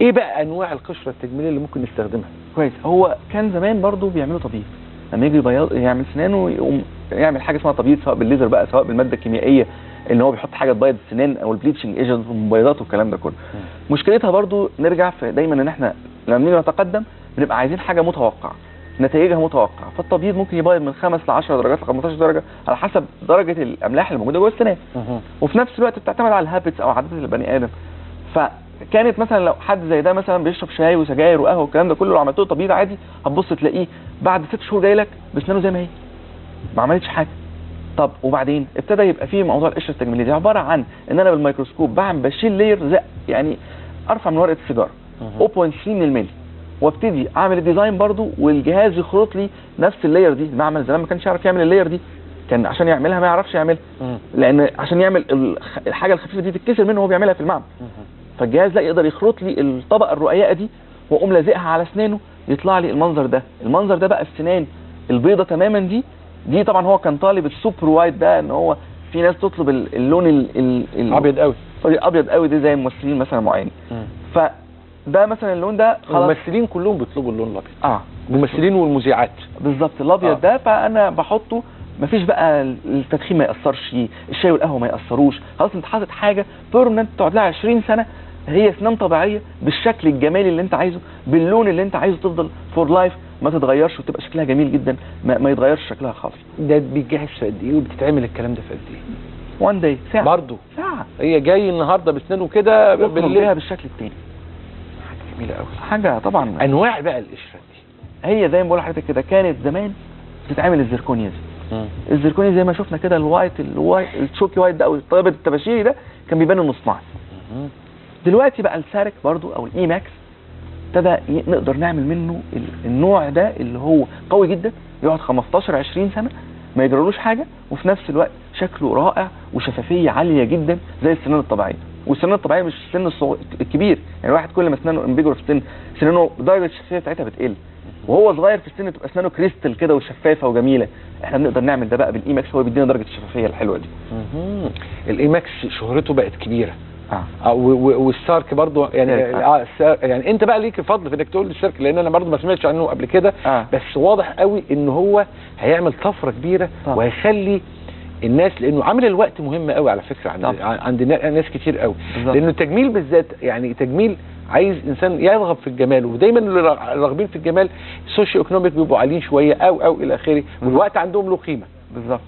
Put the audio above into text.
ايه بقى انواع القشره التجميليه اللي ممكن نستخدمها؟ كويس. هو كان زمان برضو بيعملوا تبييض، لما يجي يعمل سنانه يقوم يعمل حاجه اسمها تبييض، سواء بالليزر بقى سواء بالماده الكيميائيه ان هو بيحط حاجه تبيض السنان او البليتشنج ايجنت والمبيضات والكلام ده كله. مشكلتها برضو نرجع في دايما ان احنا لما بنيجي نتقدم بنبقى عايزين حاجه متوقعه، نتائجها متوقعه، فالتبييض ممكن يبيض من 5 ل 10 درجات ل 15 درجه على حسب درجه الاملاح اللي موجوده جوه السنان. وفي نفس الوقت بتعتمد على الهابتس او عادات البني ادم. فكانت مثلا لو حد زي ده مثلا بيشرب شاي وسجاير وقهوه والكلام ده كله، لو عملت له تبييض عادي هتبص تلاقيه بعد 6 شهور جاي لك بسنانه زي ما هي، ما عملتش حاجه. طب وبعدين ابتدى يبقى فيه موضوع القشره التجميليه دي، عباره عن ان انا بالميكروسكوب بشيل لاير زق يعني ارفع من ورقه السيجاره 0.3 من الملي، وابتدي اعمل الديزاين برضو والجهاز يخرط لي نفس اللاير دي. المعمل زمان ما كانش يعرف يعمل اللاير دي، كان عشان يعملها ما يعرفش يعملها، لان عشان يعمل الحاجه الخفيفه دي تتكسر منه وهو بيعملها في المعمل. فالجهاز لا يقدر يخرط لي الطبقه الرقيقه دي واقوم لازقها على اسنانه يطلع لي المنظر ده. المنظر ده بقى السنان البيضه تماما دي طبعا هو كان طالب السوبر وايت ده، ان هو في ناس تطلب اللون ابيض قوي، ابيض قوي ده زي الممثلين مثلا معينين. فده مثلا اللون ده خلاص الممثلين كلهم بيطلبوا اللون الابيض. الممثلين والمذيعات بالظبط الابيض ده، فانا بحطه مفيش بقى التدخين ما ياثرش، الشاي والقهوه ما ياثروش، خلاص انت حاطط حاجه بيرمننت تقعد لها 20 سنه، هي اسنان طبيعيه بالشكل الجمالي اللي انت عايزه باللون اللي انت عايزه، تفضل فور لايف ما تتغيرش وتبقى شكلها جميل جدا، ما يتغيرش شكلها خالص. ده بيتجهز في قد ايه وبتتعمل الكلام ده في قد ايه؟ 1 داي ساعه برضه ساعه، هي جاي النهارده باسنانه كده بالليل بالشكل التاني. حاجه جميله قوي، حاجه طبعا. انواع بقى القشره دي هي زي ما بقول لحضرتك كده، كانت زمان بتتعمل الزركونيا دي. الزركوني زي ما شفنا كده الوايت الشوكي وايت ده او الطيب التباشيري ده كان بيبان المصنعي. دلوقتي بقى السارك برضو او الاي ماكس ابتدى نقدر نعمل منه النوع ده اللي هو قوي جدا، يقعد 15 20 سنه ما يجرالوش حاجه، وفي نفس الوقت شكله رائع وشفافيه عاليه جدا زي السنان الطبيعيه. والسنان الطبيعيه مش السن الكبير، يعني الواحد كل ما اسنانه انبيجر في السن سنانه درجه الشفافيه بتاعتها بتقل، وهو صغير في السن تبقى اسنانه كريستال كده وشفافه وجميله. احنا بنقدر نعمل ده بقى بالاي ماكس، هو بيدينا درجه الشفافيه الحلوه دي. الاي ماكس شهرته بقت كبيره. والسارك برضو يعني يعني انت بقى ليك الفضل في انك تقول للشركه، لان انا برضو ما سمعتش عنه قبل كده. بس واضح قوي ان هو هيعمل طفره كبيره وهيخلي الناس، لانه عامل الوقت مهم قوي على فكره عند ناس كتير قوي، لانه التجميل بالذات يعني تجميل عايز انسان يرغب في الجمال، ودايما الراغبين في الجمال سوشيو ايكونوميك بيبقوا عاليين شويه او الى اخره، والوقت عندهم له قيمه. بالظبط.